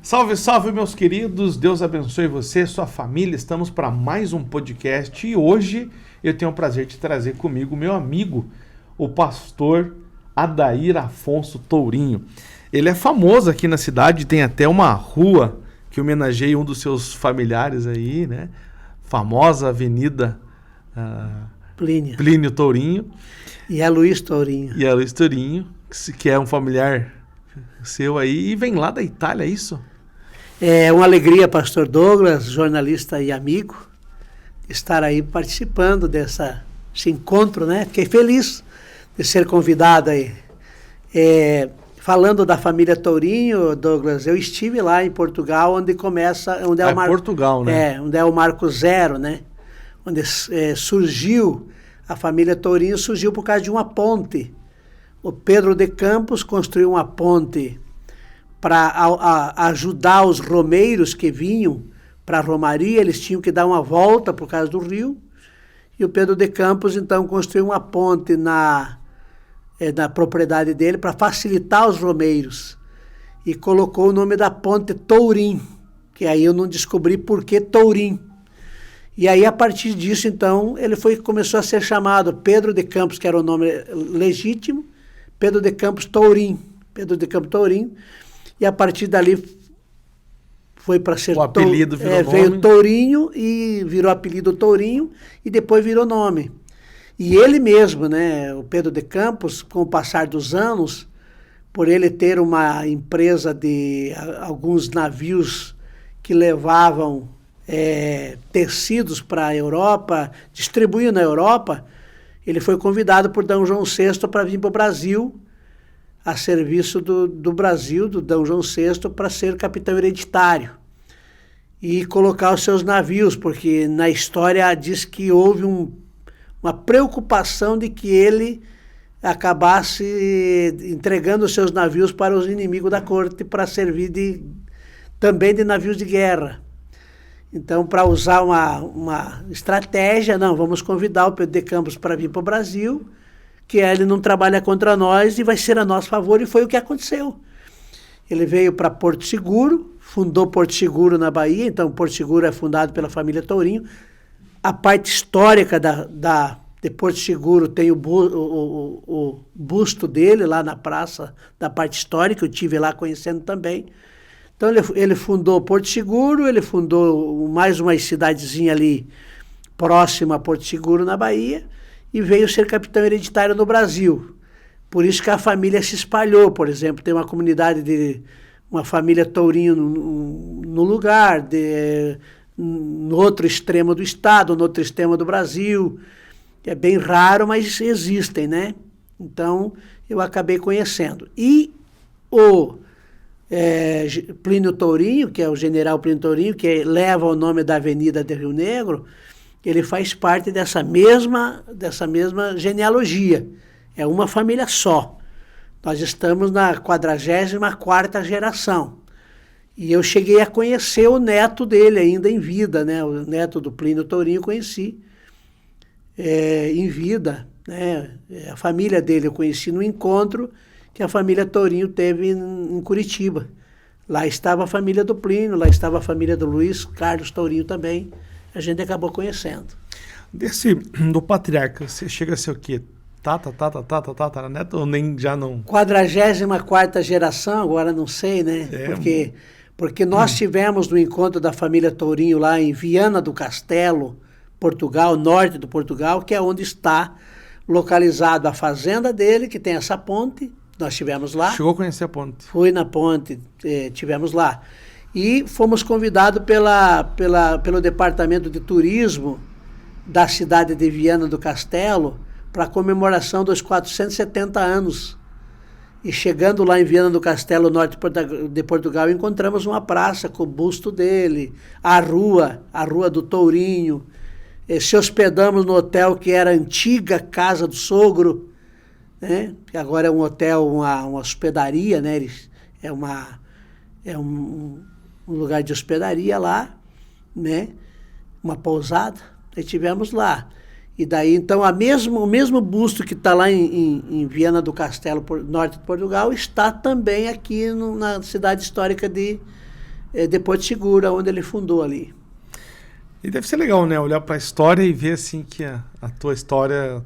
Salve, salve, meus queridos. Deus abençoe você, sua família. Estamos para mais um podcast e hoje eu tenho o prazer de trazer comigo meu amigo, o pastor Adair Afonso Tourinho. Ele é famoso aqui na cidade, tem até uma rua que homenageia um dos seus familiares aí, né? Famosa Avenida Plínio Tourinho. E a Luiz Tourinho. E a Luiz Tourinho, que é um familiar seu aí, e vem lá da Itália, é isso? É uma alegria, pastor Douglas, jornalista e amigo, estar aí participando desse encontro, né? Fiquei feliz de ser convidado aí. Falando da família Tourinho, Douglas, eu estive lá em Portugal, onde começa... Onde é Portugal, né? Onde é o Marco Zero, né? Onde surgiu, a família Tourinho surgiu por causa de uma ponte. O Pedro de Campos construiu uma ponte para ajudar os romeiros que vinham para a Romaria, eles tinham que dar uma volta por causa do rio, e o Pedro de Campos, então, construiu uma ponte na propriedade dele para facilitar os romeiros, e colocou o nome da ponte Tourim, que aí eu não descobri por que Tourim. E aí, a partir disso, então, ele começou a ser chamado Pedro de Campos, que era o nome legítimo, Pedro de Campos Tourim, Pedro de Campos Tourim, e a partir dali foi para ser... O apelido virou nome. Veio Tourinho e virou apelido Tourinho e depois virou nome. E ele mesmo, né, o Pedro de Campos, com o passar dos anos, por ele ter uma empresa de alguns navios que levavam tecidos para a Europa, distribuíam na Europa, ele foi convidado por D. João VI para vir para o Brasil, a serviço do Brasil, do D. João VI, para ser capitão hereditário e colocar os seus navios, porque na história diz que houve uma preocupação de que ele acabasse entregando os seus navios para os inimigos da corte para servir também de navios de guerra. Então, para usar uma estratégia, vamos convidar o Pedro de Campos para vir para o Brasil, que ele não trabalha contra nós e vai ser a nosso favor, e foi o que aconteceu. Ele veio para Porto Seguro, fundou Porto Seguro na Bahia, então Porto Seguro é fundado pela família Tourinho. A parte histórica de Porto Seguro tem o busto dele lá na praça da parte histórica, eu estive lá conhecendo também. Então ele fundou Porto Seguro, ele fundou mais uma cidadezinha ali próxima a Porto Seguro na Bahia, e veio ser capitão hereditário no Brasil. Por isso que a família se espalhou, por exemplo, tem uma comunidade de uma família Tourinho no lugar, no outro extremo do estado, no outro extremo do Brasil. É bem raro, mas existem, né? Então, eu acabei conhecendo. E o Plínio Tourinho, que é o general Plínio Tourinho, que leva o nome da Avenida de Rio Negro, ele faz parte dessa mesma genealogia. É uma família só. Nós estamos na 44ª geração. E eu cheguei a conhecer o neto dele ainda em vida, né? O neto do Plínio Tourinho eu conheci em vida, né? A família dele eu conheci no encontro que a família Tourinho teve em Curitiba. Lá estava a família do Plínio, lá estava a família do Luiz Carlos Tourinho também. A gente acabou conhecendo. Do patriarca, você chega a ser o quê? Neto, ou nem já não? 44ª geração, agora não sei, né? Porque nós tivemos no encontro da família Tourinho lá em Viana do Castelo, Portugal, norte do Portugal, que é onde está localizado a fazenda dele, que tem essa ponte. Nós tivemos lá. Chegou a conhecer a ponte? Fui na ponte, tivemos lá. E fomos convidados pelo Departamento de Turismo da cidade de Viana do Castelo para a comemoração dos 470 anos. E chegando lá em Viana do Castelo, norte de Portugal, encontramos uma praça com o busto dele, a rua do Tourinho. Se hospedamos no hotel que era a antiga casa do sogro, né? Que agora é um hotel, uma hospedaria, né? É um lugar de hospedaria lá, né? Uma pousada, e tivemos lá. E daí, então, o mesmo busto que está lá em Viana do Castelo, norte de Portugal, está também aqui na cidade histórica de de Porto Seguro, onde ele fundou ali. E deve ser legal, né? Olhar para a história e ver assim que a tua história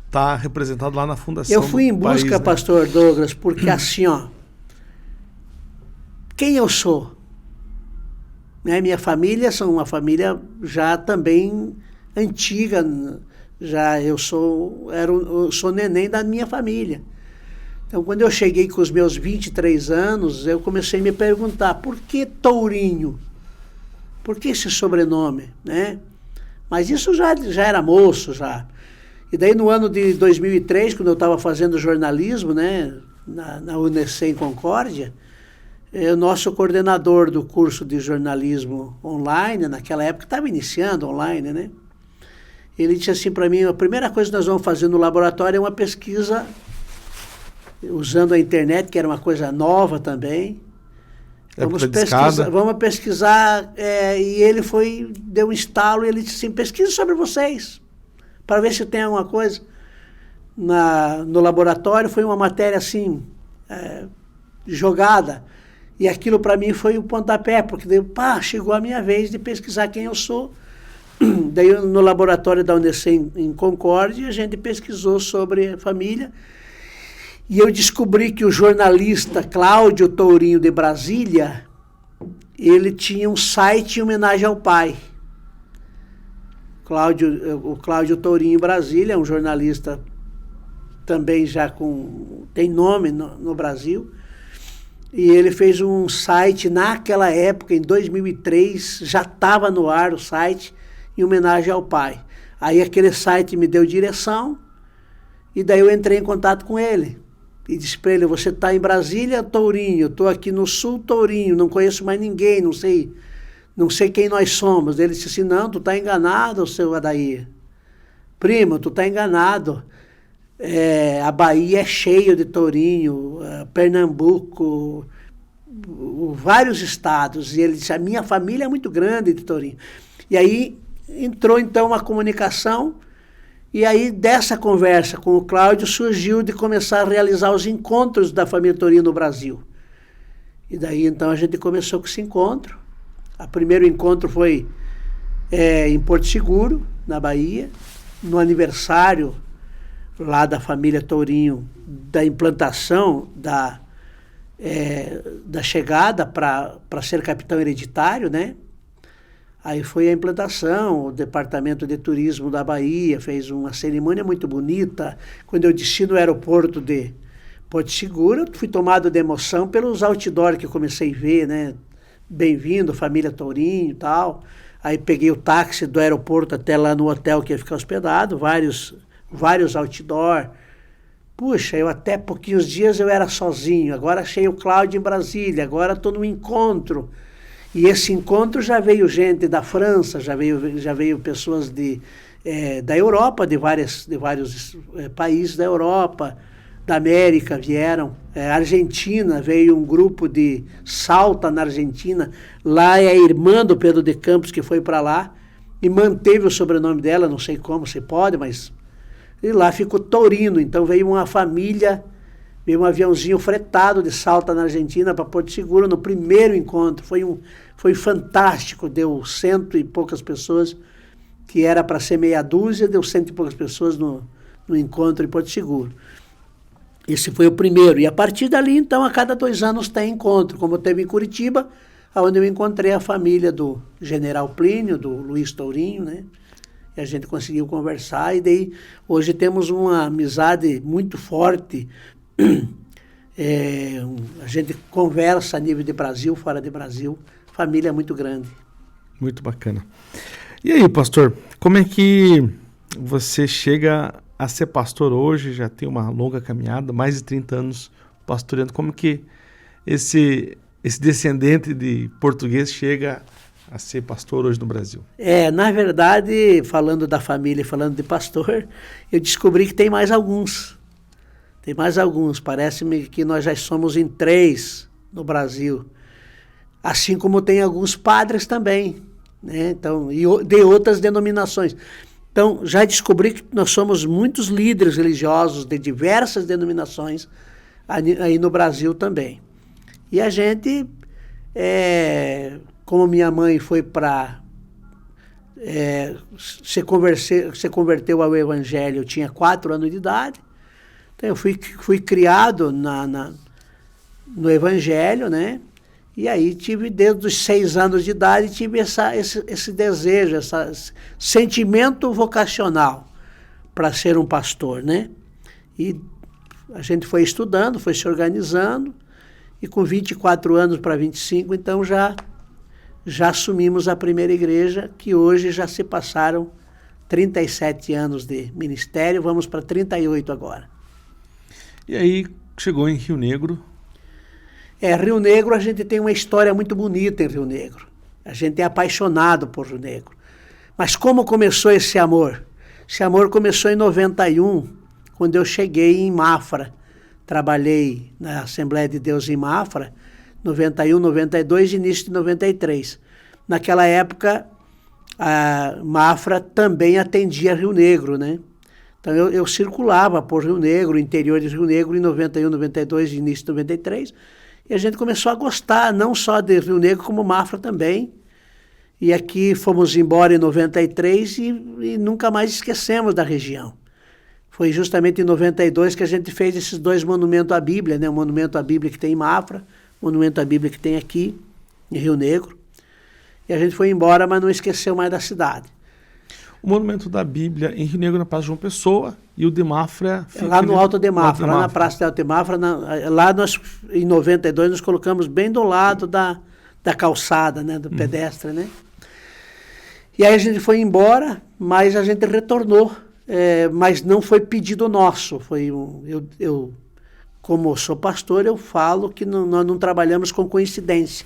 está representada lá na fundação. Eu fui em busca, país, né? pastor Douglas, porque assim, ó, quem eu sou? Né? Minha família são uma família já também antiga, já eu sou neném da minha família. Então, quando eu cheguei com os meus 23 anos, eu comecei a me perguntar, por que Tourinho? Por que esse sobrenome, né? Mas isso já era moço, já. E daí, no ano de 2003, quando eu estava fazendo jornalismo, né, na UNEC em Concórdia, o nosso coordenador do curso de jornalismo online, naquela época estava iniciando online, né? Ele disse assim para mim, a primeira coisa que nós vamos fazer no laboratório é uma pesquisa usando a internet, que era uma coisa nova também. Vamos pesquisar, e ele deu um estalo e ele disse assim, pesquisa sobre vocês, para ver se tem alguma coisa. No laboratório foi uma matéria assim, jogada, e aquilo para mim foi o pontapé, porque daí, chegou a minha vez de pesquisar quem eu sou. Daí no laboratório da UNEC em Concórdia, a gente pesquisou sobre a família, e eu descobri que o jornalista Cláudio Tourinho de Brasília, ele tinha um site em homenagem ao pai. O Cláudio Tourinho Brasília é um jornalista também tem nome no Brasil, e ele fez um site naquela época, em 2003, já estava no ar o site, em homenagem ao pai. Aí aquele site me deu direção, e daí eu entrei em contato com ele. E disse para ele, você está em Brasília, Tourinho, eu estou aqui no Sul, Tourinho, não conheço mais ninguém, não sei quem nós somos. Ele disse assim, não, tu está enganado, seu Adair. Primo, tu está enganado. A Bahia é cheia de Tourinho, Pernambuco, vários estados. E ele disse, a minha família é muito grande de Tourinho. E aí entrou então uma comunicação. E aí, dessa conversa com o Cláudio, surgiu de começar a realizar os encontros da família Tourinho no Brasil. E daí, então, a gente começou com esse encontro. O primeiro encontro foi em Porto Seguro, na Bahia, no aniversário lá da família Tourinho, da implantação, da chegada para ser capitão hereditário, né? Aí foi a implantação, o Departamento de Turismo da Bahia fez uma cerimônia muito bonita. Quando eu desci no aeroporto de Porto Seguro, eu fui tomado de emoção pelos outdoors que eu comecei a ver, né? Bem-vindo, família Tourinho e tal. Aí peguei o táxi do aeroporto até lá no hotel que ia ficar hospedado, vários outdoor. Puxa, eu até pouquinhos dias eu era sozinho, agora achei o Cláudio em Brasília, agora estou no encontro. E esse encontro já veio gente da França, já veio pessoas da Europa, de vários países da Europa, da América vieram. Argentina, veio um grupo de Salta na Argentina, lá é a irmã do Pedro de Campos que foi para lá e manteve o sobrenome dela, não sei como, se pode, mas... E lá ficou Tourinho, então veio uma família... Veio um aviãozinho fretado de Salta na Argentina para Porto Seguro no primeiro encontro. Foi fantástico, deu 100 e poucas pessoas, que era para ser meia dúzia, deu 100 e poucas pessoas no encontro em Porto Seguro. Esse foi o primeiro. E a partir dali, então, a cada 2 anos tem encontro, como teve em Curitiba, onde eu encontrei a família do General Plínio, do Luiz Tourinho, né? E a gente conseguiu conversar, e daí hoje temos uma amizade muito forte. A gente conversa a nível de Brasil, fora de Brasil, família muito grande. Muito bacana. E aí, pastor, como é que você chega a ser pastor hoje? Já tem uma longa caminhada, mais de 30 anos pastoreando. Como que esse descendente de português chega a ser pastor hoje no Brasil? Na verdade, falando da família e falando de pastor, eu descobri que tem mais alguns. Parece-me que nós já somos em 3 no Brasil. Assim como tem alguns padres também, né? Então, e de outras denominações. Então, já descobri que nós somos muitos líderes religiosos de diversas denominações aí no Brasil também. E a gente como minha mãe foi para... se converteu ao Evangelho, eu tinha 4 anos de idade. Então eu fui criado no Evangelho, né? E aí tive, desde os 6 anos de idade, tive esse desejo, esse sentimento vocacional para ser um pastor, né? E a gente foi estudando, foi se organizando, e com 24 anos para 25, então já assumimos a primeira igreja, que hoje já se passaram 37 anos de ministério, vamos para 38 agora. E aí chegou em Rio Negro. Rio Negro, a gente tem uma história muito bonita em Rio Negro. A gente é apaixonado por Rio Negro. Mas como começou esse amor? Esse amor começou em 91, quando eu cheguei em Mafra. Trabalhei na Assembleia de Deus em Mafra, 91, 92 e início de 93. Naquela época, a Mafra também atendia Rio Negro, né? Então eu circulava por Rio Negro, interior de Rio Negro, em 91, 92 e início de 93, e a gente começou a gostar, não só de Rio Negro, como Mafra também. E aqui fomos embora em 93 e nunca mais esquecemos da região. Foi justamente em 92 que a gente fez esses 2 monumentos à Bíblia, né? O monumento à Bíblia que tem em Mafra, o monumento à Bíblia que tem aqui, em Rio Negro. E a gente foi embora, mas não esqueceu mais da cidade. O monumento da Bíblia em Rio Negro, na Praça João Pessoa, e o de Mafra... Lá no Alto de Mafra, lá na Praça de Alto de Mafra. Lá nós, em 92, nos colocamos bem do lado da calçada, né? Do pedestre, né? E aí a gente foi embora, mas a gente retornou. Mas não foi pedido nosso. Eu, como sou pastor, eu falo que nós não trabalhamos com coincidência.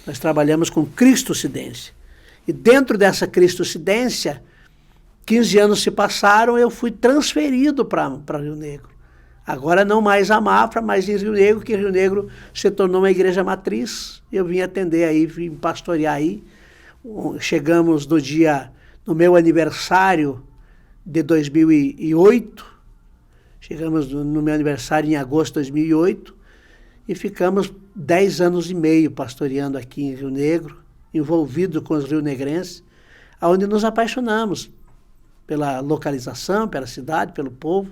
Nós trabalhamos com cristocidência. E dentro dessa cristocidência, 15 anos se passaram, eu fui transferido para Rio Negro. Agora não mais a Mafra, mas em Rio Negro, que Rio Negro se tornou uma igreja matriz. Eu vim atender aí, vim pastorear aí. Chegamos no meu aniversário de 2008, chegamos no meu aniversário em agosto de 2008, e ficamos 10 anos e meio pastoreando aqui em Rio Negro, envolvido com os rionegrenses, onde nos apaixonamos pela localização, pela cidade, pelo povo.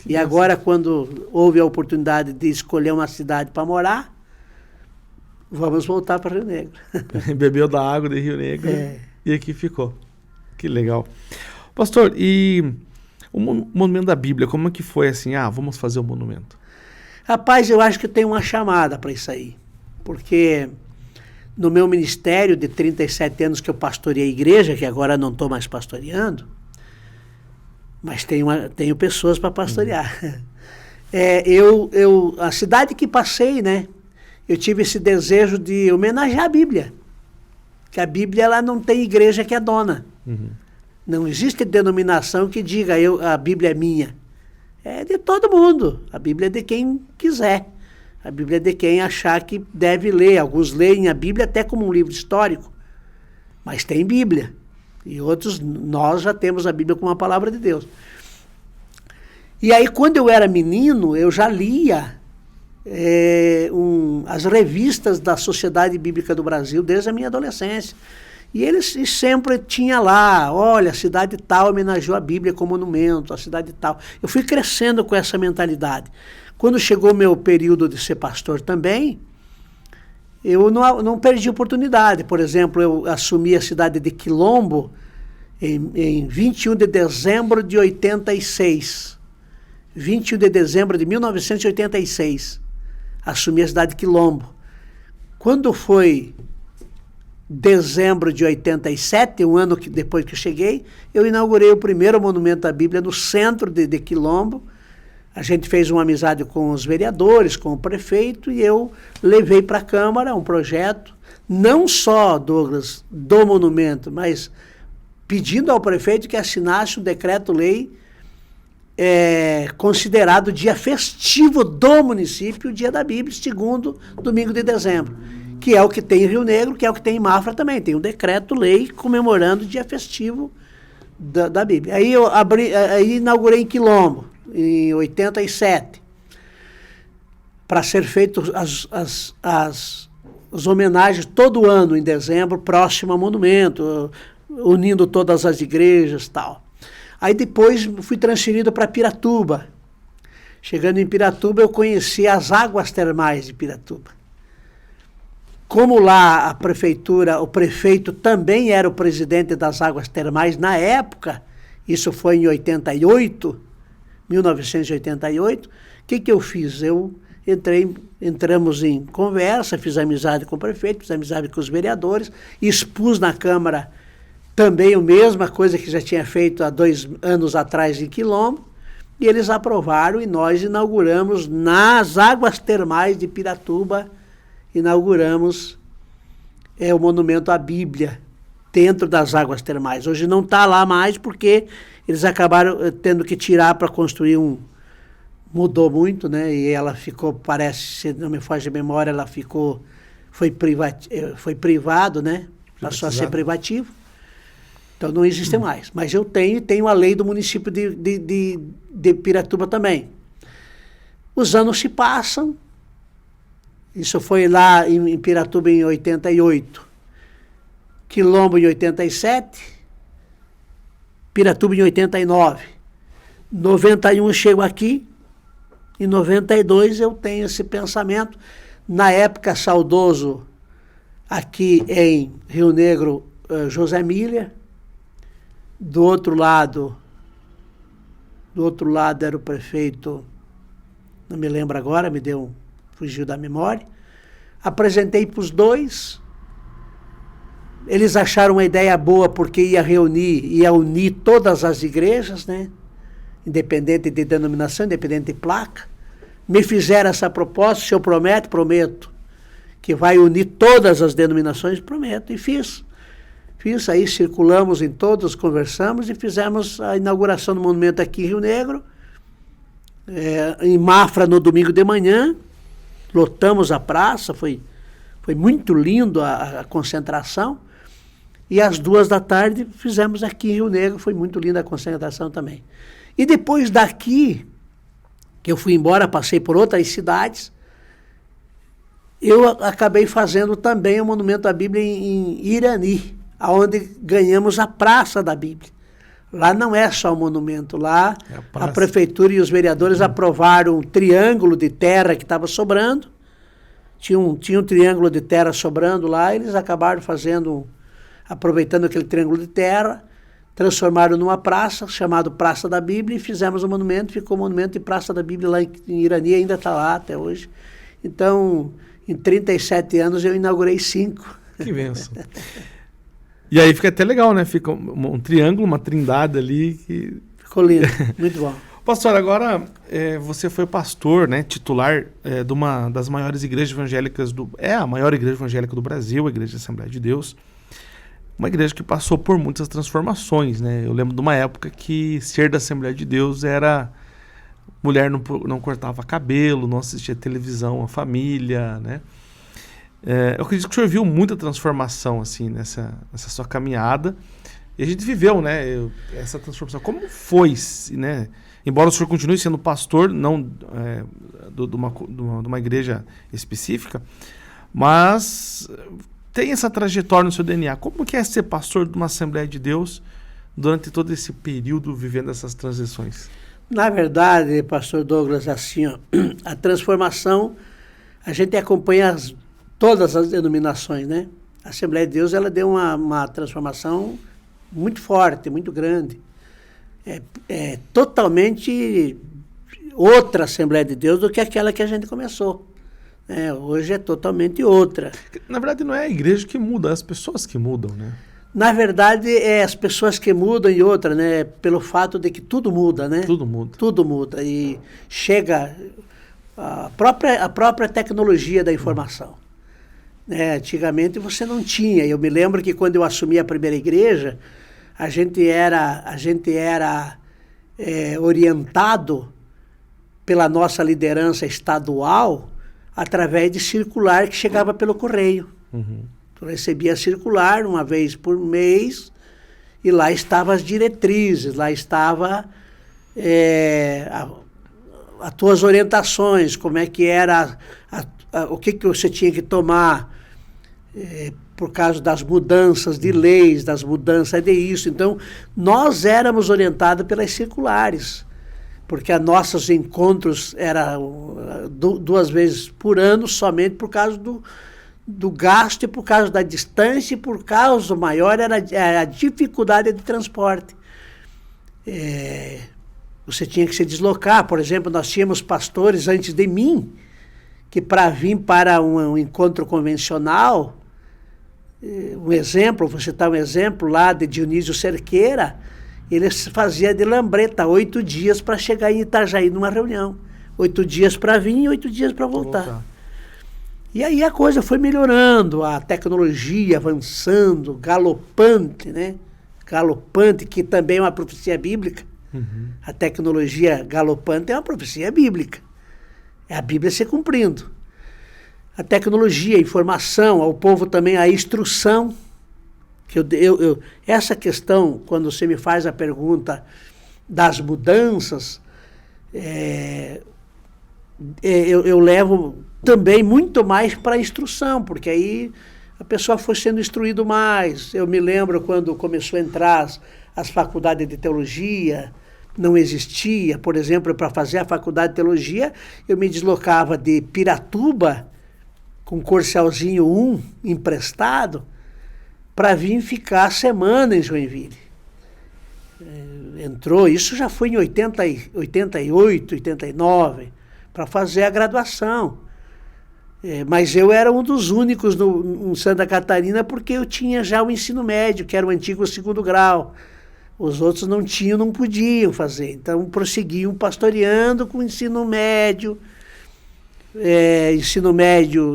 E agora, quando houve a oportunidade de escolher uma cidade para morar, vamos voltar para Rio Negro. Bebeu da água de Rio Negro e aqui ficou. Que legal. Pastor, e o monumento da Bíblia, como é que foi assim? Vamos fazer o monumento. Rapaz, eu acho que tem uma chamada para isso aí. Porque no meu ministério de 37 anos que eu pastoreei a igreja, que agora não estou mais pastoreando, mas tenho pessoas para pastorear. A cidade que passei, né? Eu tive esse desejo de homenagear a Bíblia. Que a Bíblia, ela não tem igreja que é dona. Uhum. Não existe denominação que diga a Bíblia é minha. É de todo mundo. A Bíblia é de quem quiser. A Bíblia é de quem achar que deve ler. Alguns leem a Bíblia até como um livro histórico. Mas tem Bíblia. E outros, nós já temos a Bíblia como uma palavra de Deus. E aí, quando eu era menino, eu já lia as revistas da Sociedade Bíblica do Brasil desde a minha adolescência. E eles sempre tinha lá, olha, a cidade tal homenageou a Bíblia como monumento, a cidade tal. Eu fui crescendo com essa mentalidade. Quando chegou meu período de ser pastor também, eu não perdi oportunidade. Por exemplo, eu assumi a cidade de Quilombo em 21 de dezembro de 86. 21 de dezembro de 1986. Assumi a cidade de Quilombo. Quando foi dezembro de 87, um ano depois que eu cheguei, eu inaugurei o primeiro monumento à Bíblia no centro de Quilombo. A gente fez uma amizade com os vereadores, com o prefeito, e eu levei para a Câmara um projeto, não só, Douglas, do monumento, mas pedindo ao prefeito que assinasse um decreto-lei considerado dia festivo do município, o dia da Bíblia, segundo domingo de dezembro, que é o que tem em Rio Negro, que é o que tem em Mafra também. Tem um decreto-lei comemorando o dia festivo da Bíblia. Aí eu inaugurei em Quilombo, em 87, para ser feitos as homenagens todo ano, em dezembro, próximo ao monumento, unindo todas as igrejas e tal. Aí depois fui transferido para Piratuba. Chegando em Piratuba, eu conheci as águas termais de Piratuba. Como lá a prefeitura, o prefeito também era o presidente das águas termais na época, isso foi em 1988, o que eu fiz? Entramos em conversa, fiz amizade com o prefeito, fiz amizade com os vereadores, expus na Câmara também a mesma coisa que já tinha feito há 2 anos atrás em Quilombo, e eles aprovaram e nós inauguramos nas águas termais de Piratuba, inauguramos o monumento à Bíblia dentro das águas termais. Hoje não está lá mais porque eles acabaram tendo que tirar para construir mudou muito, né? E ela ficou, parece, se não me foge a memória, foi privado, né? Passou a ser privativo. Então não existe mais. Mas eu tenho a lei do município de Piratuba também. Os anos se passam. Isso foi lá em Piratuba em 88. Quilombo em 87. Piratuba em 89. 91 chego aqui. Em 92 eu tenho esse pensamento. Na época, saudoso, aqui em Rio Negro, José Milha. Do outro lado era o prefeito, não me lembro agora, fugiu da memória. Apresentei para os dois. Eles acharam uma ideia boa porque ia unir todas as igrejas, né? Independente de denominação, independente de placa. Me fizeram essa proposta, se eu prometo, prometo. Que vai unir todas as denominações, prometo. E fiz. Aí circulamos em todos, conversamos e fizemos a inauguração do monumento aqui em Rio Negro, em Mafra no domingo de manhã, lotamos a praça, foi muito lindo a concentração, e às 14h fizemos aqui em Rio Negro, foi muito linda a concentração também. E depois daqui, que eu fui embora, passei por outras cidades, eu acabei fazendo também o monumento à Bíblia em Irani, onde ganhamos a Praça da Bíblia. Lá não é só o monumento, lá a prefeitura e os vereadores aprovaram um triângulo de terra que estava sobrando, tinha um triângulo de terra sobrando lá, eles acabaram aproveitando aquele triângulo de terra, transformaram numa praça, chamada Praça da Bíblia, e fizemos o monumento, ficou o monumento de Praça da Bíblia lá em Irani, ainda está lá até hoje. Então, em 37 anos eu inaugurei 5. Que bênção. E aí fica até legal, né? Fica um triângulo, uma trindade ali. Ficou lindo, muito bom. Pastor, agora você foi pastor, né? Titular de uma das maiores igrejas evangélicas a maior igreja evangélica do Brasil, a Igreja Assembleia de Deus. Uma igreja que passou por muitas transformações, né? Eu lembro de uma época que ser da Assembleia de Deus era... Mulher não cortava cabelo, não assistia televisão, a família, né? Eu acredito que o senhor viu muita transformação assim nessa sua caminhada, e a gente viveu, né, essa transformação. Como foi, né? Embora o senhor continue sendo pastor, não de uma igreja específica, mas tem essa trajetória no seu DNA. Como que é ser pastor de uma Assembleia de Deus durante todo esse período vivendo essas transições? Na verdade, pastor Douglas, assim, ó, a transformação, a gente acompanha todas as denominações, né? A Assembleia de Deus, ela deu uma transformação muito forte, muito grande. É totalmente outra Assembleia de Deus do que aquela que a gente começou. Hoje é totalmente outra. Na verdade, não é a igreja que muda, é as pessoas que mudam, né? Na verdade, é as pessoas que mudam e outra, né? Pelo fato de que tudo muda, né? Tudo muda. Tudo muda. E chega a própria tecnologia da informação. Antigamente você não tinha. Eu me lembro que quando eu assumi a primeira igreja, a gente era orientado pela nossa liderança estadual através de circular que chegava pelo correio. Uhum. Eu recebia circular uma vez por mês e lá estavam as diretrizes, lá estava as tuas orientações, como é que era, o que você tinha que tomar por causa das mudanças de leis, das mudanças de isso. Então, nós éramos orientados pelas circulares, porque os nossos encontros eram 2 vezes por ano, somente por causa do gasto e por causa da distância, e por causa maior era a dificuldade de transporte. Você tinha que se deslocar. Por exemplo, nós tínhamos pastores antes de mim, que para vir para um encontro convencional, vou citar um exemplo lá de Dionísio Cerqueira, ele fazia de lambreta 8 dias para chegar em Itajaí numa reunião. 8 dias para vir e 8 dias para voltar. E aí a coisa foi melhorando, a tecnologia avançando, galopante, né? Galopante, que também é uma profecia bíblica. Uhum. A tecnologia galopante é uma profecia bíblica. É a Bíblia se cumprindo. A tecnologia, a informação, ao povo também a instrução. Essa questão, quando você me faz a pergunta das mudanças, eu levo também muito mais para a instrução, porque aí a pessoa foi sendo instruído mais. Eu me lembro quando começou a entrar as faculdades de teologia, não existia. Por exemplo, para fazer a faculdade de teologia, eu me deslocava de Piratuba, com Corcelzinho 1 emprestado, para vir ficar a semana em Joinville. Entrou, isso já foi em 88, 89, para fazer a graduação. Mas eu era um dos únicos em Santa Catarina, porque eu tinha já o ensino médio, que era o antigo 2º grau. Os outros não tinham, não podiam fazer. Então, prosseguiam pastoreando com o ensino médio,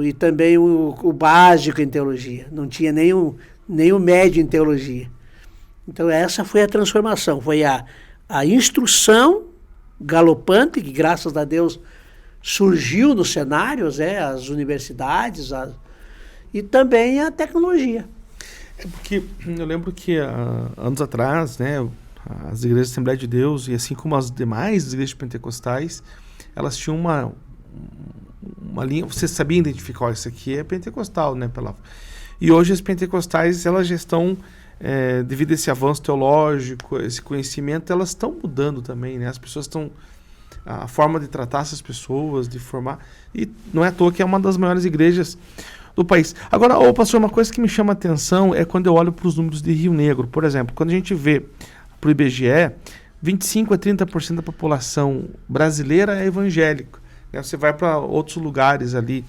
e também o básico em teologia. Não tinha nem o médio em teologia. Então, essa foi a transformação. Foi a instrução galopante, que graças a Deus surgiu nos cenários, as universidades, e também a tecnologia. Porque eu lembro que anos atrás, né, as igrejas da Assembleia de Deus, e assim como as demais igrejas pentecostais, elas tinham uma linha, você sabia identificar, isso aqui é pentecostal, né? E hoje as pentecostais, elas já estão, devido a esse avanço teológico, esse conhecimento, elas estão mudando também, né? As pessoas estão, a forma de tratar essas pessoas, de formar, e não é à toa que é uma das maiores igrejas do país. Agora, pastor, uma coisa que me chama a atenção é quando eu olho para os números de Rio Negro. Por exemplo, quando a gente vê para o IBGE, 25% a 30% da população brasileira é evangélica. Né? Você vai para outros lugares ali,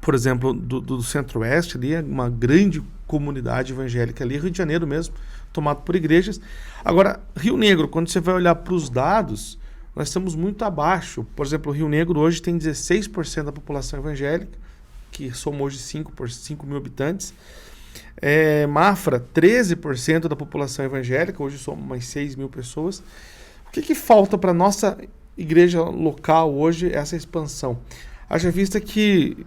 por exemplo, do Centro-Oeste, ali é uma grande comunidade evangélica ali, Rio de Janeiro mesmo, tomado por igrejas. Agora, Rio Negro, quando você vai olhar para os dados, nós estamos muito abaixo. Por exemplo, o Rio Negro hoje tem 16% da população evangélica, que somos hoje 5 mil habitantes. Mafra, 13% da população evangélica, hoje somos mais 6 mil pessoas. O que falta para a nossa igreja local hoje, essa expansão? Haja vista que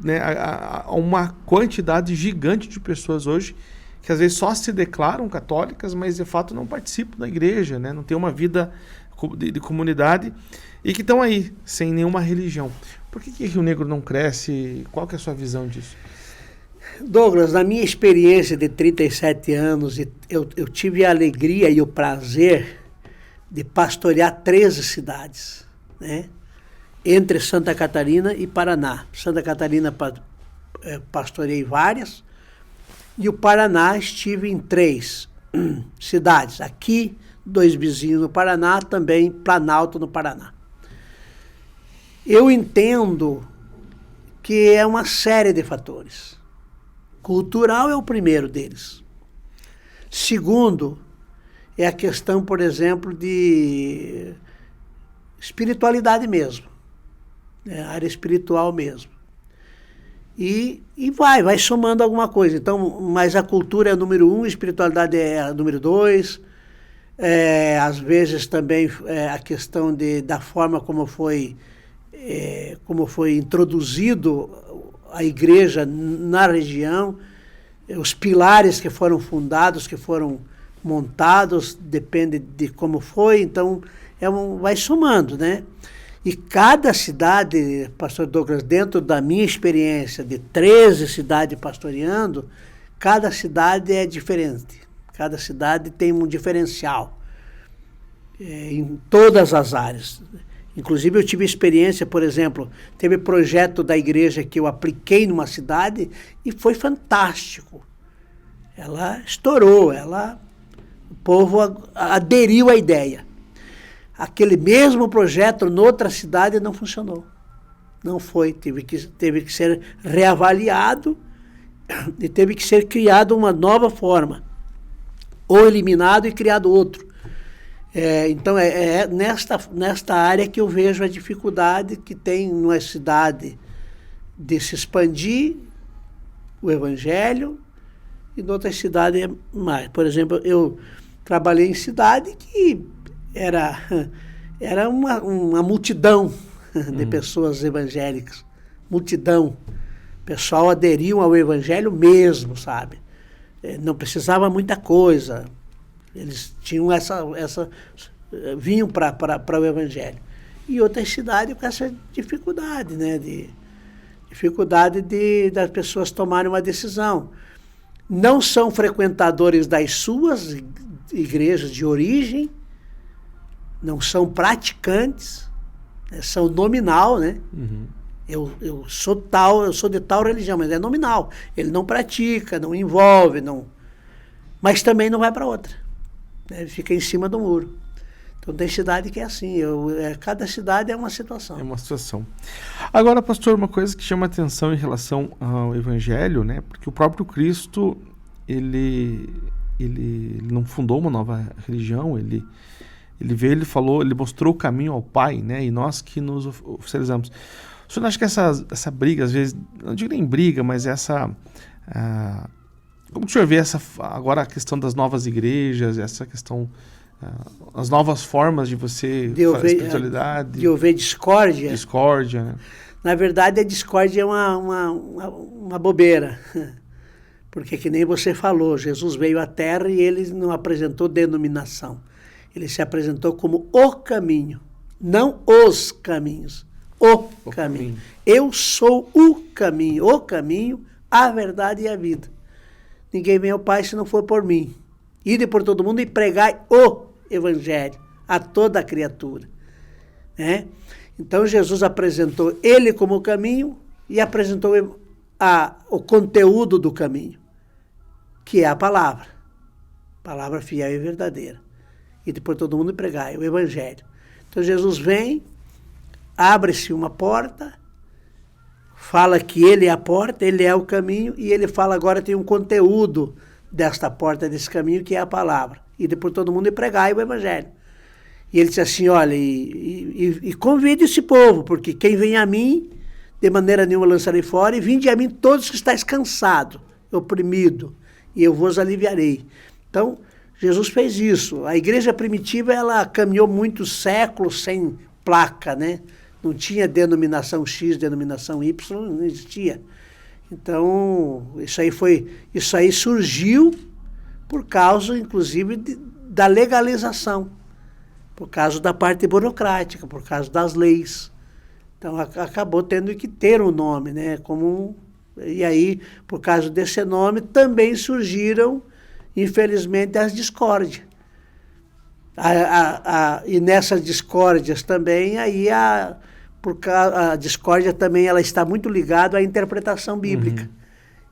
há uma quantidade gigante de pessoas hoje que às vezes só se declaram católicas, mas de fato não participam da igreja, né? Não tem uma vida de comunidade e que estão aí, sem nenhuma religião. Por que Rio Negro não cresce? Qual que é a sua visão disso? Douglas, na minha experiência de 37 anos, eu tive a alegria e o prazer de pastorear 13 cidades, né? Entre Santa Catarina e Paraná. Santa Catarina pastorei várias, e o Paraná estive em 3 cidades. Aqui, 2 vizinhos no Paraná, também Planalto no Paraná. Eu entendo que é uma série de fatores. Cultural é o primeiro deles. Segundo, é a questão, por exemplo, de espiritualidade mesmo. A área espiritual mesmo. E vai somando alguma coisa. Então, mas a cultura é o número 1, a espiritualidade é o número 2. Às vezes também a questão da forma como foi introduzido a igreja na região, os pilares que foram fundados, que foram montados, depende de como foi, então vai somando, né? E cada cidade, pastor Douglas, dentro da minha experiência de 13 cidades pastoreando, cada cidade é diferente. Cada cidade tem um diferencial em todas as áreas. Inclusive eu tive experiência, por exemplo, teve projeto da igreja que eu apliquei numa cidade e foi fantástico. Ela estourou, o povo aderiu à ideia. Aquele mesmo projeto noutra cidade não funcionou. Não foi, teve que ser reavaliado e teve que ser criado uma nova forma. Ou eliminado e criado outro. Então é nesta área que eu vejo a dificuldade que tem numa cidade de se expandir o evangelho e em outras cidades mais. Por exemplo, eu trabalhei em cidade que era uma multidão de pessoas evangélicas. Multidão. O pessoal aderiam ao evangelho mesmo, sabe? Não precisava muita coisa. Eles tinham vinham para o evangelho. E outras cidades com essa dificuldade, né? Dificuldade das pessoas tomarem uma decisão. Não são frequentadores das suas igrejas de origem, não são praticantes, né? São nominal, né? Uhum. Eu sou de tal religião, mas é nominal. Ele não pratica, não envolve, mas também não vai para outra. Ele fica em cima do muro. Então tem cidade que é assim, cada cidade é uma situação. É uma situação. Agora, pastor, uma coisa que chama atenção em relação ao evangelho, né? Porque o próprio Cristo, ele não fundou uma nova religião, ele veio, ele falou, ele mostrou o caminho ao Pai, né? E nós que nos oficializamos. O senhor acha que essa briga, às vezes, não digo nem briga, mas como o senhor vê agora a questão das novas igrejas, essa questão, as novas formas de você fazer espiritualidade? De haver discórdia? Discórdia, né? Na verdade, a discórdia é uma bobeira. Porque, que nem você falou, Jesus veio à Terra e ele não apresentou denominação. Ele se apresentou como o caminho, não os caminhos. O caminho. Eu sou o caminho, a verdade e a vida. Ninguém vem ao Pai se não for por mim. Ide por todo mundo e pregai o evangelho a toda a criatura. Né? Então Jesus apresentou ele como o caminho e apresentou o conteúdo do caminho, que é a palavra fiel e verdadeira. Ide por todo mundo e pregai o evangelho. Então Jesus vem, abre-se uma porta, fala que ele é a porta, ele é o caminho, e ele fala agora tem um conteúdo desta porta, desse caminho, que é a palavra. Ide por todo mundo e pregai o evangelho. E ele disse assim, olha, e convide esse povo, porque quem vem a mim, de maneira nenhuma lançarei fora, e vinde a mim todos que estáis cansados, oprimido, e eu vos aliviarei. Então, Jesus fez isso. A igreja primitiva, ela caminhou muitos séculos sem placa, né? Não tinha denominação X, denominação Y, não existia. Então, isso aí surgiu por causa, inclusive, da legalização, por causa da parte burocrática, por causa das leis. Então, acabou tendo que ter um nome, né? E aí, por causa desse nome, também surgiram, infelizmente, as discórdias. E nessas discórdias também, aí a discórdia também ela está muito ligada à interpretação bíblica. Uhum.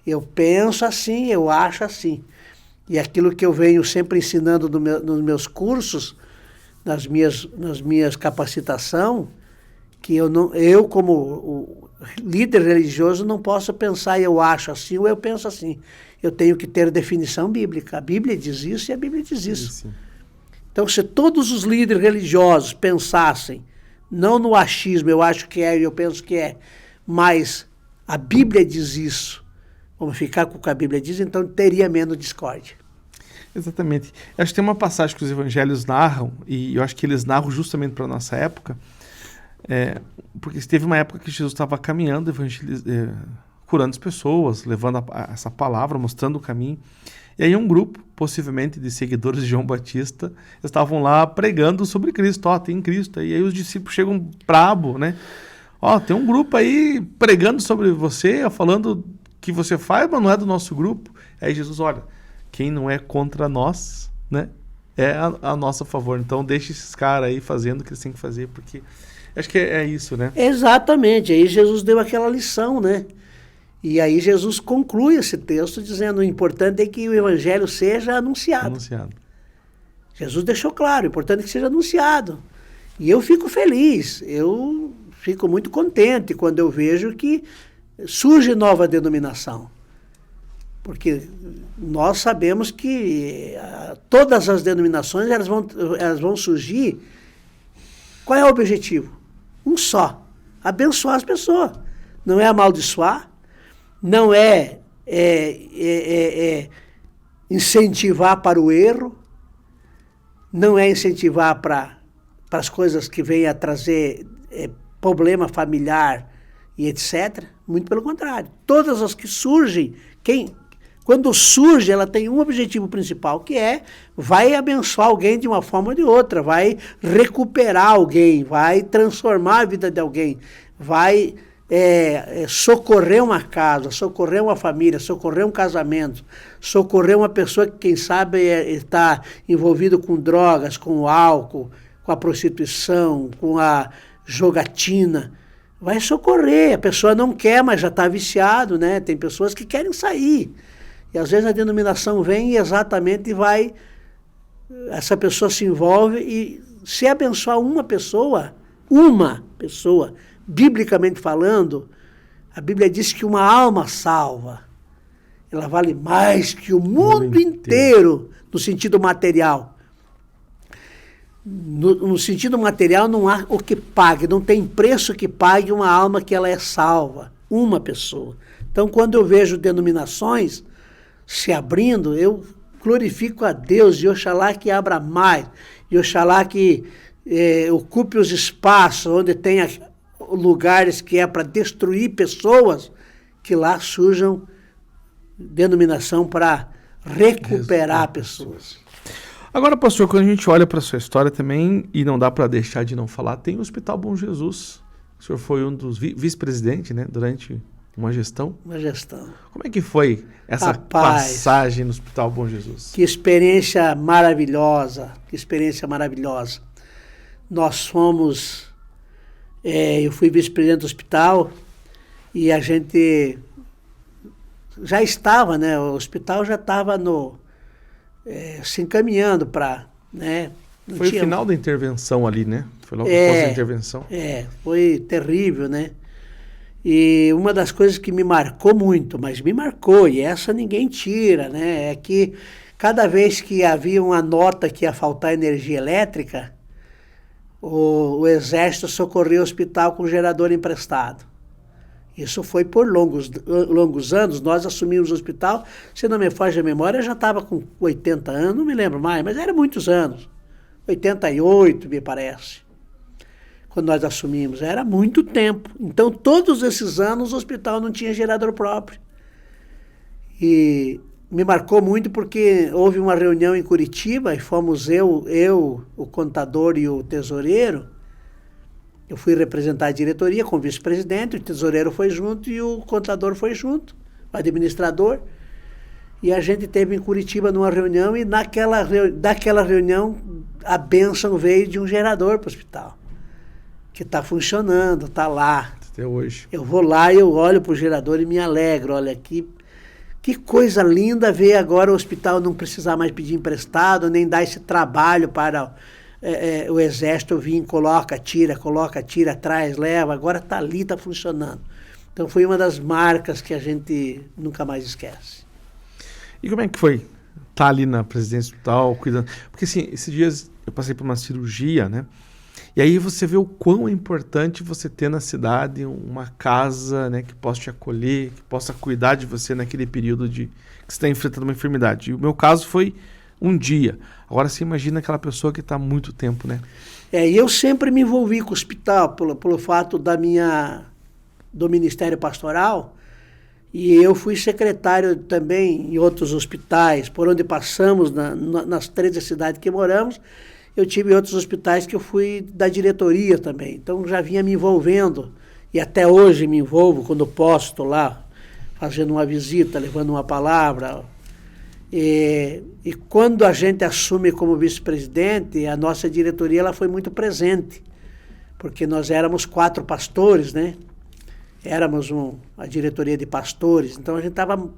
Eu penso assim, eu acho assim. E aquilo que eu venho sempre ensinando nos meus cursos, nas minhas capacitações, que eu como líder religioso não posso pensar eu acho assim ou eu penso assim. Eu tenho que ter definição bíblica. A Bíblia diz isso e a Bíblia diz isso. Sim. Então, se todos os líderes religiosos pensassem, não no achismo, eu acho que é e eu penso que é, mas a Bíblia diz isso, vamos ficar com o que a Bíblia diz, então teria menos discórdia. Exatamente. Eu acho que tem uma passagem que os evangelhos narram, e eu acho que eles narram justamente para a nossa época, porque teve uma época que Jesus estava caminhando, curando as pessoas, levando essa palavra, mostrando o caminho. E aí um grupo, possivelmente de seguidores de João Batista, estavam lá pregando sobre Cristo. Ó, tem Cristo. E aí os discípulos chegam brabo, né? Ó, tem um grupo aí pregando sobre você, falando que você faz, mas não é do nosso grupo. Aí Jesus, olha, quem não é contra nós, né, é a nosso favor. Então deixa esses caras aí fazendo o que eles têm que fazer, porque acho que é isso, né? Exatamente. Aí Jesus deu aquela lição, né? E aí Jesus conclui esse texto dizendo: o importante é que o evangelho seja anunciado. Jesus deixou claro, o importante é que seja anunciado. E eu fico feliz, eu fico muito contente quando eu vejo que surge nova denominação. Porque nós sabemos que todas as denominações elas vão surgir. Qual é o objetivo? Um só: abençoar as pessoas. Não é amaldiçoar, não é incentivar para o erro, não é incentivar para as coisas que venham a trazer problema familiar e etc. Muito pelo contrário. Todas as que surgem, quando surge, ela tem um objetivo principal, que vai abençoar alguém de uma forma ou de outra, vai recuperar alguém, vai transformar a vida de alguém, vai socorrer uma casa, socorrer uma família, socorrer um casamento, socorrer uma pessoa que, quem sabe, está envolvido com drogas, com o álcool, com a prostituição, com a jogatina. Vai socorrer. A pessoa não quer, mas já está viciado, né? Tem pessoas que querem sair. E às vezes a denominação vem e exatamente essa pessoa se envolve, e se abençoar uma pessoa, biblicamente falando, a Bíblia diz que uma alma salva, ela vale mais que o mundo inteiro, no sentido material. No sentido material não há o que pague, não tem preço que pague uma alma que ela é salva, uma pessoa. Então, quando eu vejo denominações se abrindo, eu glorifico a Deus, e oxalá que abra mais, e oxalá que ocupe os espaços onde tem lugares que é para destruir pessoas, que lá surjam denominação para recuperar pessoas. Agora, pastor, quando a gente olha para a sua história também, e não dá para deixar de não falar, tem o Hospital Bom Jesus. O senhor foi um dos vice-presidentes, né, durante uma gestão. Como é que foi essa passagem no Hospital Bom Jesus? Que experiência maravilhosa, Nós fomos, eu fui vice-presidente do hospital, e a gente já estava, né, o hospital já estava se encaminhando para, né? Foi o final da intervenção ali, né? Foi logo após a intervenção. Foi terrível, né? E uma das coisas que me marcou muito, mas me marcou, e essa ninguém tira, né? É que cada vez que havia uma nota que ia faltar energia elétrica, o Exército socorreu o hospital com gerador emprestado. Isso foi por longos anos. Nós assumimos o hospital, se não me foge a memória, eu já estava com 80 anos, não me lembro mais, mas era muitos anos. 88, me parece. Quando nós assumimos, era muito tempo. Então, todos esses anos, o hospital não tinha gerador próprio. E me marcou muito porque houve uma reunião em Curitiba, e fomos eu, o contador e o tesoureiro. Eu fui representar a diretoria com o vice-presidente, o tesoureiro foi junto e o contador foi junto, o administrador. E a gente esteve em Curitiba numa reunião, e daquela reunião a bênção veio de um gerador para o hospital, que está funcionando, está lá. Até hoje. Eu vou lá e eu olho para o gerador e me alegro. Olha, que coisa linda ver agora o hospital não precisar mais pedir emprestado, nem dar esse trabalho para o Exército vir, coloca, tira, traz, leva. Agora está ali, está funcionando. Então foi uma das marcas que a gente nunca mais esquece. E como é que foi estar ali na presidência do hospital, cuidando? Porque assim, esses dias eu passei por uma cirurgia, né? E aí você vê o quão é importante você ter na cidade uma casa, né, que possa te acolher, que possa cuidar de você naquele período que você está enfrentando uma enfermidade. E o meu caso foi um dia. Agora você imagina aquela pessoa que está há muito tempo, né? E eu sempre me envolvi com o hospital, pelo fato do Ministério Pastoral. E eu fui secretário também em outros hospitais, por onde passamos, nas 13 cidades que moramos, eu tive outros hospitais que eu fui da diretoria também. Então já vinha me envolvendo, e até hoje me envolvo quando posso, estou lá fazendo uma visita, levando uma palavra. E quando a gente assume como vice-presidente, a nossa diretoria ela foi muito presente, porque nós éramos 4 pastores, né? Éramos a diretoria de pastores, então a gente estava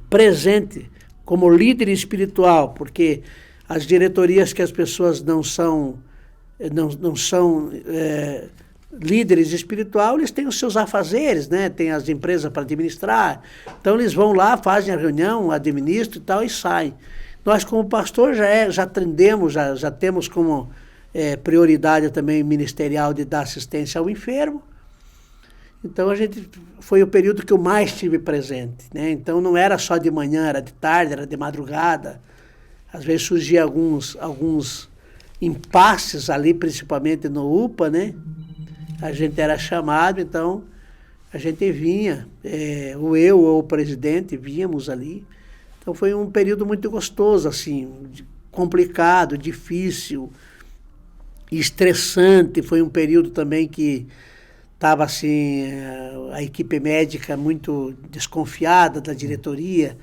presente como líder espiritual, porque as diretorias que as pessoas não são líderes espirituais, eles têm os seus afazeres, né? Tem as empresas para administrar, então eles vão lá, fazem a reunião, administram e tal, e saem. Nós como pastor já atendemos, já temos como prioridade também ministerial de dar assistência ao enfermo. Então foi o período que eu mais estive presente, né? Então não era só de manhã, era de tarde, era de madrugada. Às vezes surgiam alguns impasses ali, principalmente no UPA, né? A gente era chamado, então a gente vinha, ou o presidente, víamos ali. Então foi um período muito gostoso, assim, complicado, difícil, estressante. Foi um período também que estava assim, a equipe médica muito desconfiada da diretoria,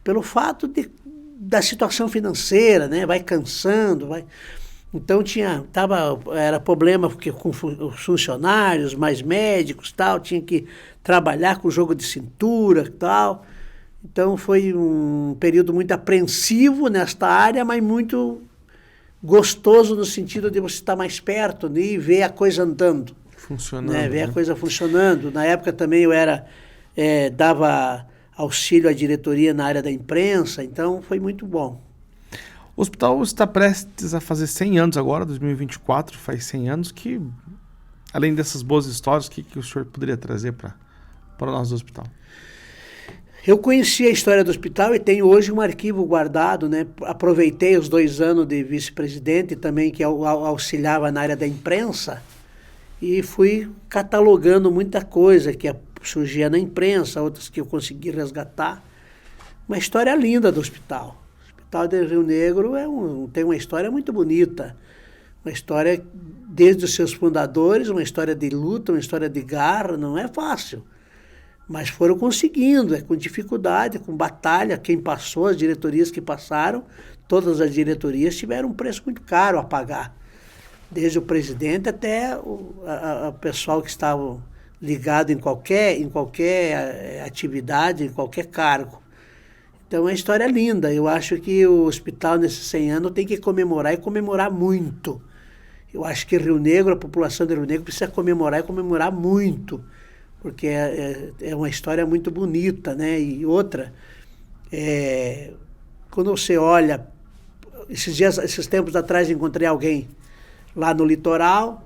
pelo fato da situação financeira, né? Vai cansando, vai... Então era problema porque com os funcionários, mais médicos, tal, tinha que trabalhar com jogo de cintura, tal. Então foi um período muito apreensivo nesta área, mas muito gostoso no sentido de você estar mais perto, né? E ver a coisa andando. Funcionando. Né? Ver a coisa funcionando. Na época também eu dava auxílio à diretoria na área da imprensa, então foi muito bom. O hospital está prestes a fazer 100 anos agora, 2024, faz 100 anos, que, além dessas boas histórias, o que o senhor poderia trazer para nós do hospital? Eu conheci a história do hospital e tenho hoje um arquivo guardado, né? Aproveitei os 2 anos de vice-presidente também, que auxiliava na área da imprensa, e fui catalogando muita coisa que surgia na imprensa, outras que eu consegui resgatar. Uma história linda do hospital. O Hospital de Rio Negro tem uma história muito bonita. Uma história, desde os seus fundadores, uma história de luta, uma história de garra. Não é fácil, mas foram conseguindo, com dificuldade, com batalha. Quem passou, as diretorias que passaram, todas as diretorias tiveram um preço muito caro a pagar. Desde o presidente até o pessoal que estava ligado em qualquer atividade, em qualquer cargo. Então é uma história linda. Eu acho que o hospital, nesses 100 anos, tem que comemorar e comemorar muito. Eu acho que Rio Negro, a população de Rio Negro, precisa comemorar e comemorar muito, porque é uma história muito bonita, né? E outra, quando você olha, esses tempos atrás encontrei alguém lá no litoral.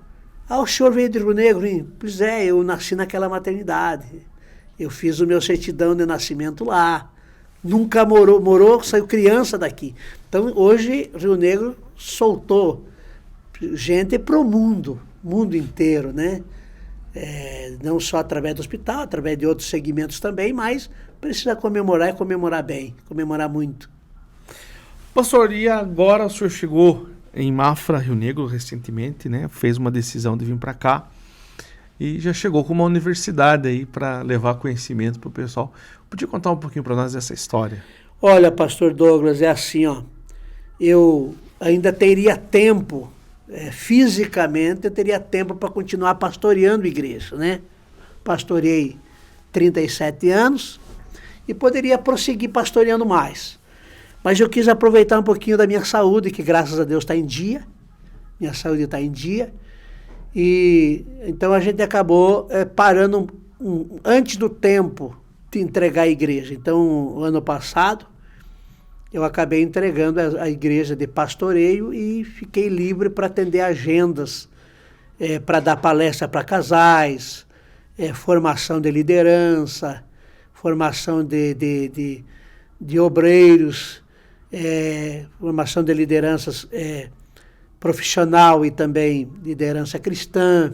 O senhor veio de Rio Negro? Hein? Pois é, eu nasci naquela maternidade. Eu fiz o meu certidão de nascimento lá. Nunca morou, saiu criança daqui. Então, hoje, Rio Negro soltou gente para o mundo inteiro, né? Não só através do hospital, através de outros segmentos também, mas precisa comemorar e comemorar bem, comemorar muito. Pastor, e agora o senhor chegou em Mafra, Rio Negro, recentemente, né? Fez uma decisão de vir para cá e já chegou com uma universidade aí para levar conhecimento para o pessoal. Podia contar um pouquinho para nós dessa história? Olha, pastor Douglas, é assim, ó. Eu ainda teria tempo, fisicamente, eu teria tempo para continuar pastoreando a igreja, né? Pastorei 37 anos e poderia prosseguir pastoreando mais. Mas eu quis aproveitar um pouquinho da minha saúde, que graças a Deus está em dia. Minha saúde está em dia. E então a gente acabou parando antes do tempo de entregar a igreja. Então, ano passado, eu acabei entregando a igreja de pastoreio e fiquei livre para atender agendas, para dar palestra para casais, formação de liderança, formação de obreiros, formação de lideranças profissional e também liderança cristã.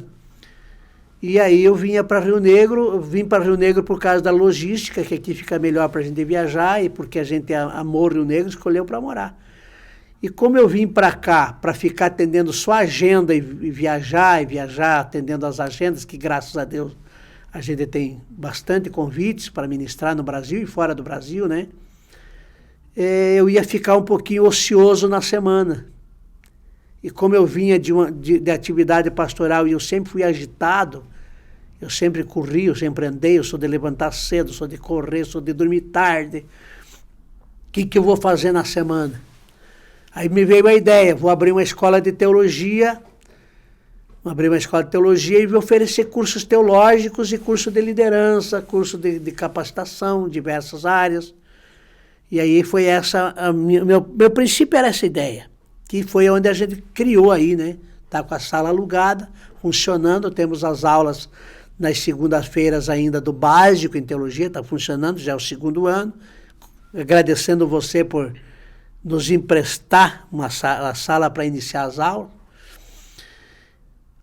E aí eu vinha para Rio Negro, eu vim para Rio Negro por causa da logística, que aqui fica melhor para a gente viajar, e porque a gente amou Rio Negro, escolheu para morar. E como eu vim para cá, para ficar atendendo sua agenda e viajar, atendendo as agendas, que graças a Deus a gente tem bastante convites para ministrar no Brasil e fora do Brasil, né? Eu ia ficar um pouquinho ocioso na semana. E como eu vinha de atividade pastoral e eu sempre fui agitado, eu sempre corri, eu sempre andei, eu sou de levantar cedo, sou de correr, sou de dormir tarde. O que eu vou fazer na semana? Aí me veio a ideia, vou abrir uma escola de teologia, e vou oferecer cursos teológicos e curso de liderança, curso de capacitação, diversas áreas. E aí foi meu princípio era essa ideia, que foi onde a gente criou aí, né? Está com a sala alugada, funcionando, temos as aulas nas segundas-feiras ainda do básico em teologia, está funcionando, já é o 2º ano. Agradecendo você por nos emprestar a sala para iniciar as aulas.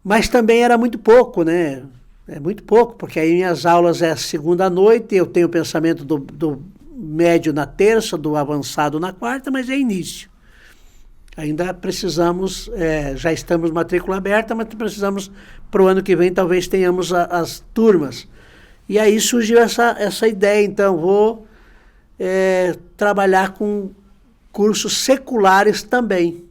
Mas também era muito pouco, né? É muito pouco, porque aí minhas aulas é segunda à noite, eu tenho o pensamento do médio na terça, do avançado na quarta, mas é início. Ainda precisamos, já estamos matrícula aberta, mas precisamos, para o ano que vem, talvez tenhamos as turmas. E aí surgiu essa ideia, então, vou trabalhar com cursos seculares também.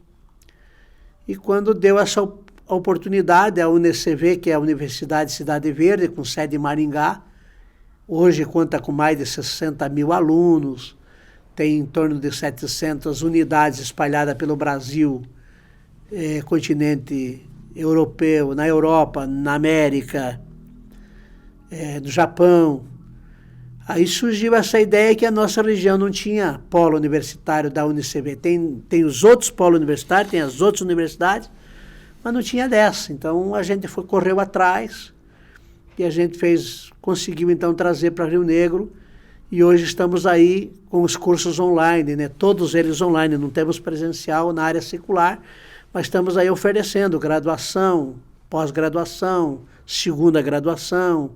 E quando deu essa oportunidade, a UNCV, que é a Universidade Cidade Verde, com sede em Maringá, hoje conta com mais de 60 mil alunos, tem em torno de 700 unidades espalhadas pelo Brasil, continente europeu, na Europa, na América, no Japão. Aí surgiu essa ideia que a nossa região não tinha polo universitário da UNCV. Tem os outros polos universitários, tem as outras universidades, mas não tinha dessa. Então a gente correu atrás e a gente conseguiu então trazer para Rio Negro. E hoje estamos aí com os cursos online, né? Todos eles online, não temos presencial na área secular, mas estamos aí oferecendo graduação, pós-graduação, segunda graduação,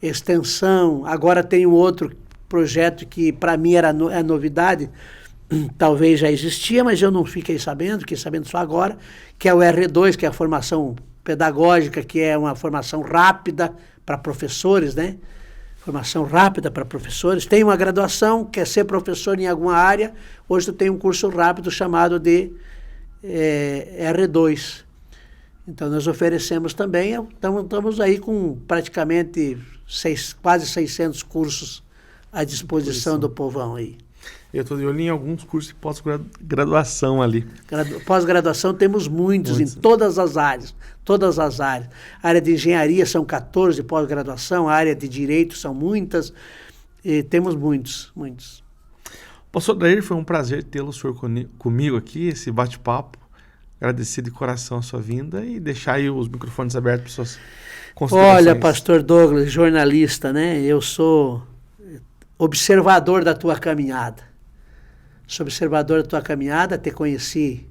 extensão. Agora tem um outro projeto que para mim é novidade, talvez já existia, mas eu não fiquei sabendo só agora, que é o R2, que é a formação pedagógica, que é uma formação rápida para professores, né? Formação rápida para professores. Tem uma graduação, quer ser professor em alguma área, hoje tu tem um curso rápido chamado de R2. Então nós oferecemos também, estamos aí com praticamente quase 600 cursos à disposição do povão aí. Eu estou de olho em alguns cursos de pós-graduação ali. Pós-graduação temos muitos em todas as áreas. A área de engenharia são 14 pós-graduação, a área de direito são muitas, e temos muitos. Pastor Adair, foi um prazer tê-lo comigo aqui, esse bate-papo. Agradecer de coração a sua vinda e deixar aí os microfones abertos para suas considerações. Olha, pastor Douglas, jornalista, né? Eu sou observador da tua caminhada. Sou observador da tua caminhada, te conheci.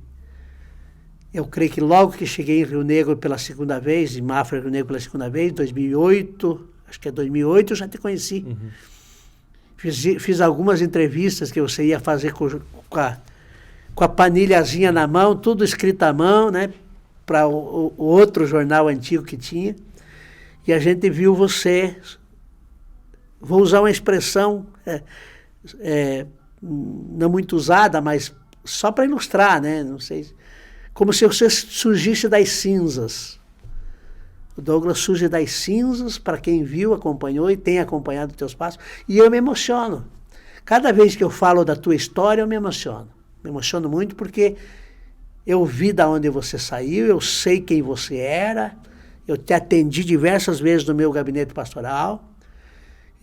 Eu creio que logo que cheguei em Rio Negro pela segunda vez, em Mafra, Rio Negro pela segunda vez, 2008, acho que é 2008, eu já te conheci. Uhum. Fiz algumas entrevistas que você ia fazer com a panilhazinha na mão, tudo escrito à mão, né? Para o outro jornal antigo que tinha. E a gente viu você, vou usar uma expressão não muito usada, mas só para ilustrar, né? Não sei, como se você surgisse das cinzas. O Douglas surge das cinzas, para quem viu, acompanhou e tem acompanhado os teus passos. E eu me emociono. Cada vez que eu falo da tua história, eu me emociono. Me emociono muito porque eu vi de onde você saiu, eu sei quem você era, eu te atendi diversas vezes no meu gabinete pastoral.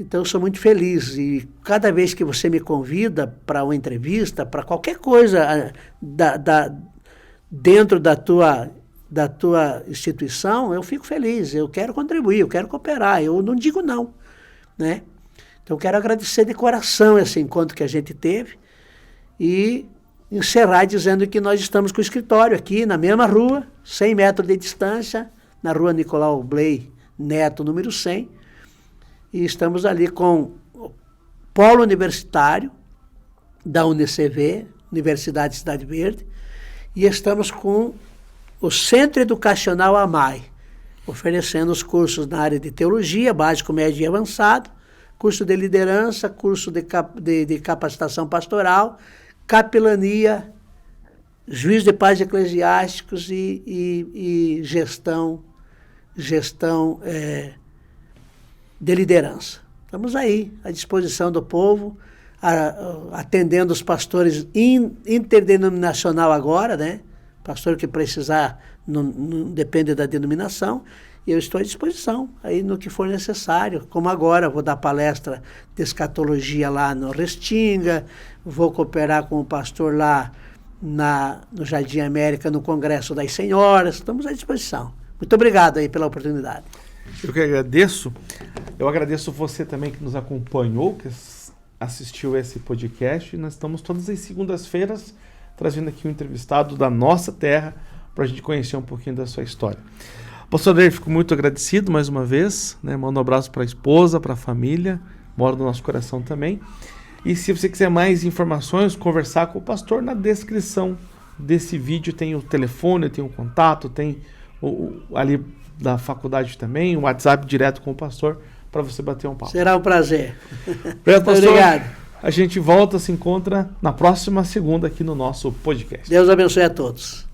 Então, eu sou muito feliz e cada vez que você me convida para uma entrevista, para qualquer coisa dentro da tua instituição, eu fico feliz, eu quero contribuir, eu quero cooperar, eu não digo não, né? Então, eu quero agradecer de coração esse encontro que a gente teve e encerrar dizendo que nós estamos com o escritório aqui na mesma rua, 100 metros de distância, na rua Nicolau Bley, Neto, número 100. E estamos ali com o Polo Universitário da UNICV, Universidade de Cidade Verde, e estamos com o Centro Educacional AMAI, oferecendo os cursos na área de teologia, básico, médio e avançado, curso de liderança, curso de capacitação pastoral, capelania, juiz de paz eclesiásticos e gestão de liderança. Estamos aí, à disposição do povo, atendendo os pastores interdenominacional agora, né? Pastor que precisar, não depende da denominação, e eu estou à disposição, aí no que for necessário, como agora, vou dar palestra de escatologia lá no Restinga, vou cooperar com o pastor lá no Jardim América, no Congresso das Senhoras, estamos à disposição. Muito obrigado aí pela oportunidade. Eu que agradeço. Eu agradeço você também que nos acompanhou, que assistiu esse podcast. Nós estamos todas as segundas-feiras trazendo aqui um entrevistado da nossa terra para a gente conhecer um pouquinho da sua história. Pastor Adair, fico muito agradecido mais uma vez, né? Mando um abraço para a esposa, para a família, mora no nosso coração também. E se você quiser mais informações, conversar com o pastor, na descrição desse vídeo tem o telefone, tem o contato, tem ali da faculdade também, o WhatsApp direto com o pastor, para você bater um papo. Será um prazer. Obrigado, pastor. Obrigado. A gente volta, se encontra na próxima segunda aqui no nosso podcast. Deus abençoe a todos.